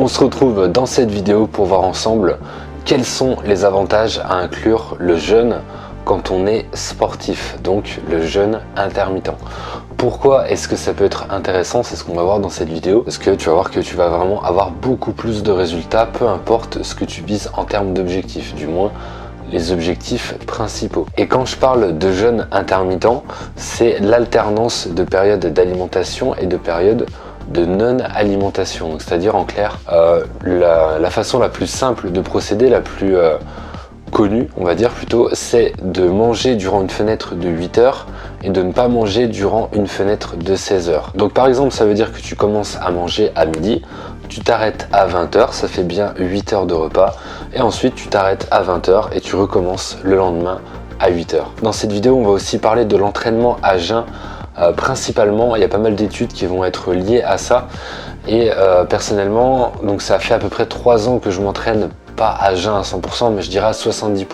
On se retrouve dans cette vidéo pour voir ensemble quels sont les avantages à inclure le jeûne quand on est sportif, donc le jeûne intermittent. Pourquoi est-ce que ça peut être intéressant? C'est ce qu'on va voir dans cette vidéo, parce que tu vas voir que tu vas vraiment avoir beaucoup plus de résultats, peu importe ce que tu vises en termes d'objectifs, du moins les objectifs principaux. Et quand je parle de jeûne intermittent, c'est l'alternance de périodes d'alimentation et de périodes de non-alimentation. C'est-à-dire en clair, la façon la plus simple de procéder, la plus connue, on va dire plutôt, c'est de manger durant une fenêtre de 8 heures et de ne pas manger durant une fenêtre de 16 heures. Donc par exemple, ça veut dire que tu commences à manger à midi, tu t'arrêtes à 20 heures, ça fait bien 8 heures de repas, et ensuite tu t'arrêtes à 20 heures et tu recommences le lendemain à 8 heures. Dans cette vidéo, on va aussi parler de l'entraînement à jeun. Principalement, il y a pas mal d'études qui vont être liées à ça, et personnellement, donc ça fait à peu près 3 ans que je m'entraîne pas à jeun à 100%, mais je dirais à 70%,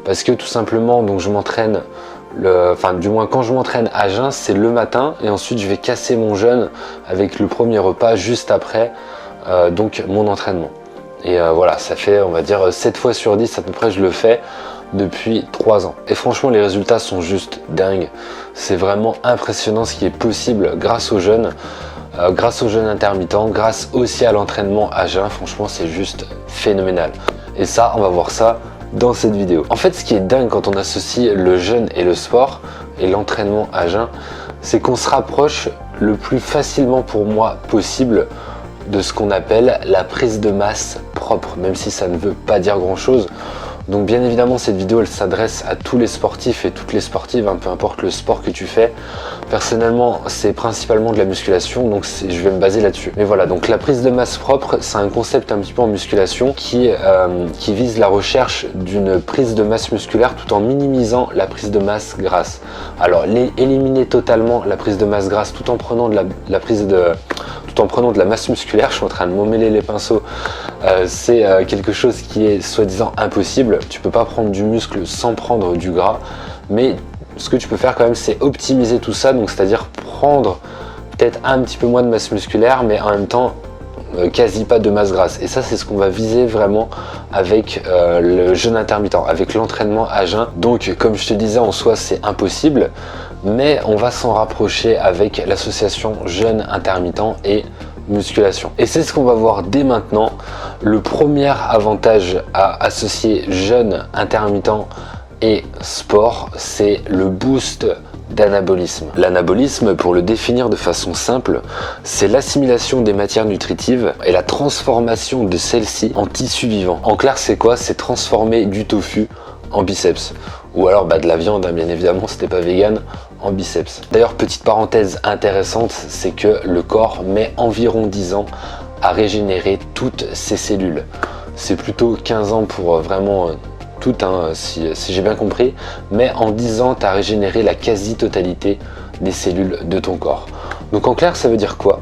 parce que tout simplement, donc je m'entraîne, du moins quand je m'entraîne à jeun, c'est le matin, et ensuite je vais casser mon jeûne avec le premier repas juste après donc mon entraînement. Et voilà, ça fait, on va dire, 7 fois sur 10 à peu près, je le fais depuis 3 ans. Et franchement, les résultats sont juste dingues. C'est vraiment impressionnant ce qui est possible grâce au jeûne intermittent, grâce aussi à l'entraînement à jeun. Franchement, c'est juste phénoménal. Et ça, on va voir ça dans cette vidéo. En fait, ce qui est dingue quand on associe le jeûne et le sport et l'entraînement à jeun, c'est qu'on se rapproche le plus facilement pour moi possible de ce qu'on appelle la prise de masse propre, même si ça ne veut pas dire grand chose. Donc bien évidemment, cette vidéo elle s'adresse à tous les sportifs et toutes les sportives, peu importe le sport que tu fais. Personnellement, c'est principalement de la musculation, donc je vais me baser là-dessus. Mais voilà, donc la prise de masse propre, c'est un concept un petit peu en musculation qui vise la recherche d'une prise de masse musculaire tout en minimisant la prise de masse grasse. Alors éliminer totalement la prise de masse grasse tout en prenant de la masse musculaire, je suis en train de m'emmêler les pinceaux, c'est quelque chose qui est soi-disant impossible. Tu peux pas prendre du muscle sans prendre du gras, mais ce que tu peux faire quand même, c'est optimiser tout ça, donc c'est-à-dire prendre peut-être un petit peu moins de masse musculaire, mais en même temps quasi pas de masse grasse. Et ça, c'est ce qu'on va viser vraiment avec le jeûne intermittent, avec l'entraînement à jeun. Donc comme je te disais, en soi c'est impossible, mais on va s'en rapprocher avec l'association jeûne intermittent et musculation. Et c'est ce qu'on va voir dès maintenant. Le premier avantage à associer jeûne intermittent et sport, c'est le boost d'anabolisme. L'anabolisme, pour le définir de façon simple, c'est l'assimilation des matières nutritives et la transformation de celles-ci en tissus vivants. En clair, c'est quoi? C'est transformer du tofu en biceps. Ou alors de la viande, bien évidemment, si t'es pas vegan, en biceps. D'ailleurs, petite parenthèse intéressante, c'est que le corps met environ 10 ans à régénérer toutes ses cellules. C'est plutôt 15 ans pour vraiment tout, si j'ai bien compris, mais en 10 ans, tu as régénéré la quasi-totalité des cellules de ton corps. Donc en clair, ça veut dire quoi?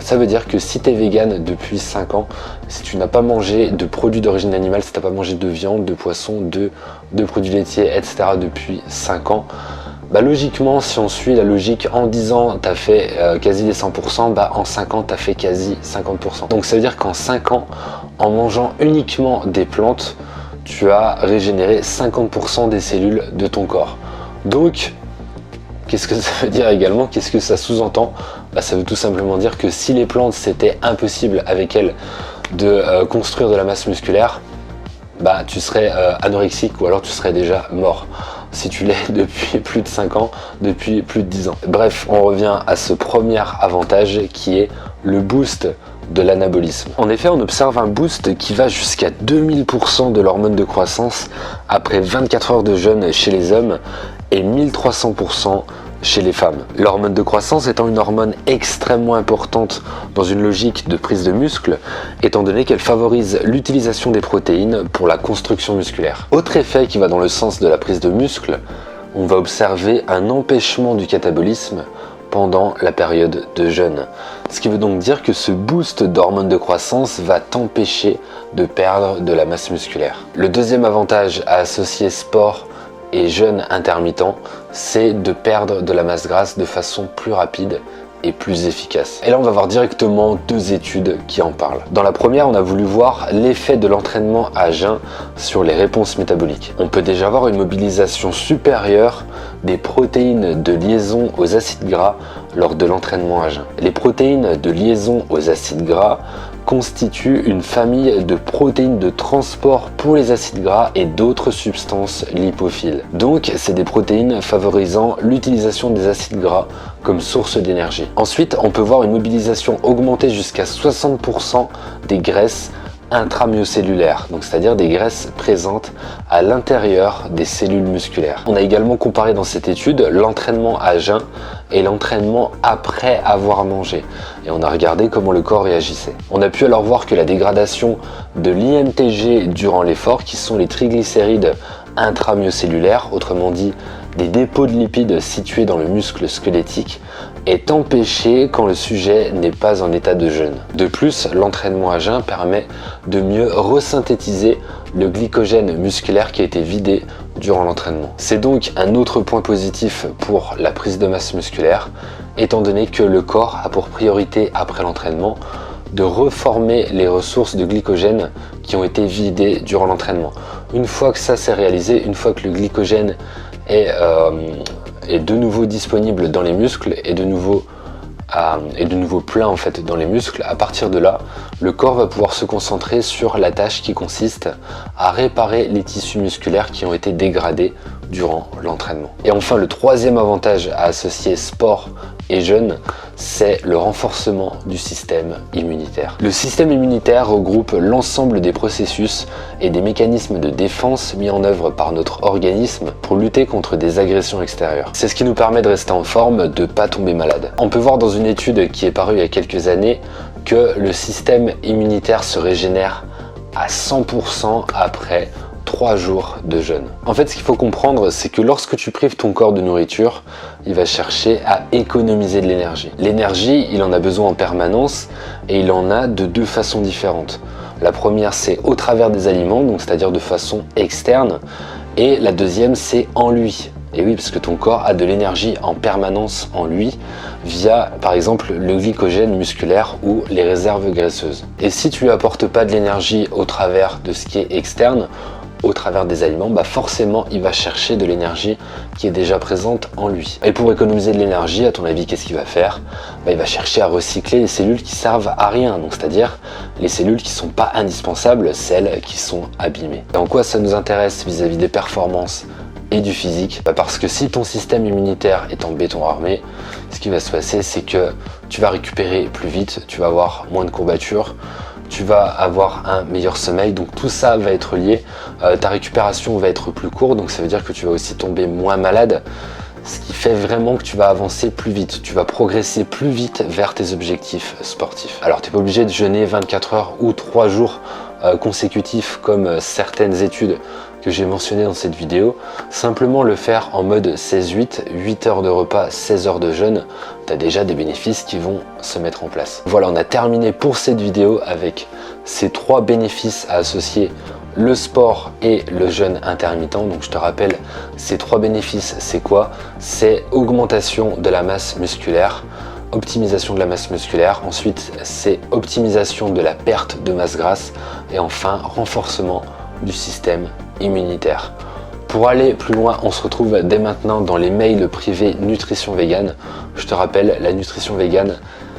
Ça veut dire que si tu es vegan depuis 5 ans, si tu n'as pas mangé de produits d'origine animale, si tu n'as pas mangé de viande, de poisson, de produits laitiers, etc. depuis 5 ans, logiquement, si on suit la logique, en 10 ans, tu as fait quasi les 100%, en 5 ans, tu as fait quasi 50%. Donc ça veut dire qu'en 5 ans, en mangeant uniquement des plantes, tu as régénéré 50% des cellules de ton corps. Donc, qu'est-ce que ça veut dire également? Qu'est-ce que ça sous-entend? Ça veut tout simplement dire que si les plantes, c'était impossible avec elles de construire de la masse musculaire, tu serais anorexique ou alors tu serais déjà mort. Si tu l'es depuis plus de 5 ans, depuis plus de 10 ans. Bref, on revient à ce premier avantage qui est le boost de l'anabolisme. En effet, on observe un boost qui va jusqu'à 2000% de l'hormone de croissance après 24 heures de jeûne chez les hommes et 1300% chez les femmes. L'hormone de croissance étant une hormone extrêmement importante dans une logique de prise de muscle, étant donné qu'elle favorise l'utilisation des protéines pour la construction musculaire. Autre effet qui va dans le sens de la prise de muscle, on va observer un empêchement du catabolisme pendant la période de jeûne. Ce qui veut donc dire que ce boost d'hormones de croissance va t'empêcher de perdre de la masse musculaire. Le deuxième avantage à associer sport et jeûne intermittent, c'est de perdre de la masse grasse de façon plus rapide et plus efficace. Et là on va voir directement deux études qui en parlent. Dans la première, on a voulu voir l'effet de l'entraînement à jeun sur les réponses métaboliques. On peut déjà avoir une mobilisation supérieure des protéines de liaison aux acides gras lors de l'entraînement à jeun. Les protéines de liaison aux acides gras constituent une famille de protéines de transport pour les acides gras et d'autres substances lipophiles. Donc, c'est des protéines favorisant l'utilisation des acides gras comme source d'énergie. Ensuite, on peut voir une mobilisation augmentée jusqu'à 60% des graisses intramyocellulaires, donc c'est-à-dire des graisses présentes à l'intérieur des cellules musculaires. On a également comparé dans cette étude l'entraînement à jeun et l'entraînement après avoir mangé, et on a regardé comment le corps réagissait. On a pu alors voir que la dégradation de l'IMTG durant l'effort, qui sont les triglycérides intramyocellulaires, autrement dit des dépôts de lipides situés dans le muscle squelettique, est empêchée quand le sujet n'est pas en état de jeûne. De plus, l'entraînement à jeun permet de mieux resynthétiser le glycogène musculaire qui a été vidé durant l'entraînement. C'est donc un autre point positif pour la prise de masse musculaire, étant donné que le corps a pour priorité après l'entraînement de reformer les ressources de glycogène qui ont été vidées durant l'entraînement. Une fois que ça s'est réalisé, une fois que le glycogène est de nouveau disponible dans les muscles et de nouveau plein en fait dans les muscles, à partir de là, le corps va pouvoir se concentrer sur la tâche qui consiste à réparer les tissus musculaires qui ont été dégradés durant l'entraînement. Et enfin, le troisième avantage à associer sport et jeûne, c'est le renforcement du système immunitaire. Le système immunitaire regroupe l'ensemble des processus et des mécanismes de défense mis en œuvre par notre organisme pour lutter contre des agressions extérieures. C'est ce qui nous permet de rester en forme, de ne pas tomber malade. On peut voir dans une étude qui est parue il y a quelques années que le système immunitaire se régénère à 100% après 3 jours de jeûne. En fait, ce qu'il faut comprendre, c'est que lorsque tu prives ton corps de nourriture, il va chercher à économiser de l'énergie. L'énergie, il en a besoin en permanence et il en a de deux façons différentes. La première, c'est au travers des aliments, donc c'est-à-dire de façon externe, et la deuxième, c'est en lui. Et oui, parce que ton corps a de l'énergie en permanence en lui via, par exemple, le glycogène musculaire ou les réserves graisseuses. Et si tu lui apportes pas de l'énergie au travers de ce qui est externe, au travers des aliments, forcément il va chercher de l'énergie qui est déjà présente en lui. Et pour économiser de l'énergie, à ton avis, qu'est-ce qu'il va faire? Il va chercher à recycler les cellules qui servent à rien, donc c'est-à-dire les cellules qui sont pas indispensables, celles qui sont abîmées. Et en quoi ça nous intéresse vis-à-vis des performances et du physique? Parce que si ton système immunitaire est en béton armé, ce qui va se passer, c'est que tu vas récupérer plus vite, tu vas avoir moins de courbatures, tu vas avoir un meilleur sommeil, donc tout ça va être lié. Ta récupération va être plus courte, donc ça veut dire que tu vas aussi tomber moins malade, ce qui fait vraiment que tu vas avancer plus vite, tu vas progresser plus vite vers tes objectifs sportifs. Alors tu n'es pas obligé de jeûner 24 heures ou 3 jours consécutifs comme certaines études que j'ai mentionnées dans cette vidéo. Simplement le faire en mode 16-8, 8 heures de repas, 16 heures de jeûne, tu as déjà des bénéfices qui vont se mettre en place. Voilà, on a terminé pour cette vidéo avec ces 3 bénéfices à associer le sport et le jeûne intermittent. Donc je te rappelle, ces 3 bénéfices, c'est quoi? C'est augmentation de la masse musculaire, optimisation de la masse musculaire, ensuite c'est optimisation de la perte de masse grasse et enfin renforcement du système immunitaire. Pour aller plus loin, on se retrouve dès maintenant dans les mails privés Nutrition Vegan. Je te rappelle, la nutrition vegan,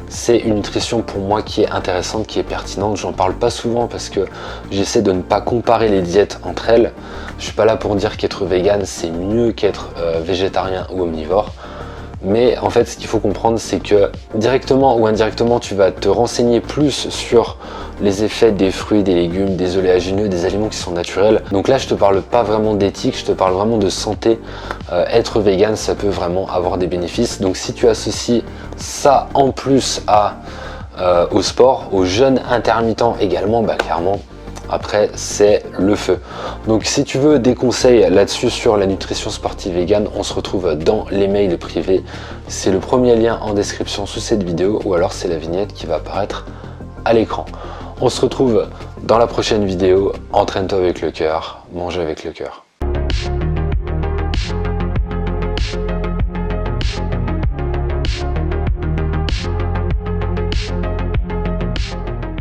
c'est une nutrition pour moi qui est intéressante, qui est pertinente. J'en parle pas souvent parce que j'essaie de ne pas comparer les diètes entre elles. Je suis pas là pour dire qu'être vegan c'est mieux qu'être végétarien ou omnivore. Mais en fait, ce qu'il faut comprendre, c'est que directement ou indirectement, tu vas te renseigner plus sur les effets des fruits, des légumes, des oléagineux, des aliments qui sont naturels. Donc là, je te parle pas vraiment d'éthique, je te parle vraiment de santé. Être vegan, ça peut vraiment avoir des bénéfices. Donc si tu associes ça en plus au sport, au jeûne intermittent également, clairement, après c'est le feu. Donc si tu veux des conseils là-dessus sur la nutrition sportive vegan, on se retrouve dans les mails privés. C'est le premier lien en description sous cette vidéo ou alors c'est la vignette qui va apparaître à l'écran. On se retrouve dans la prochaine vidéo. Entraîne-toi avec le cœur, mange avec le cœur.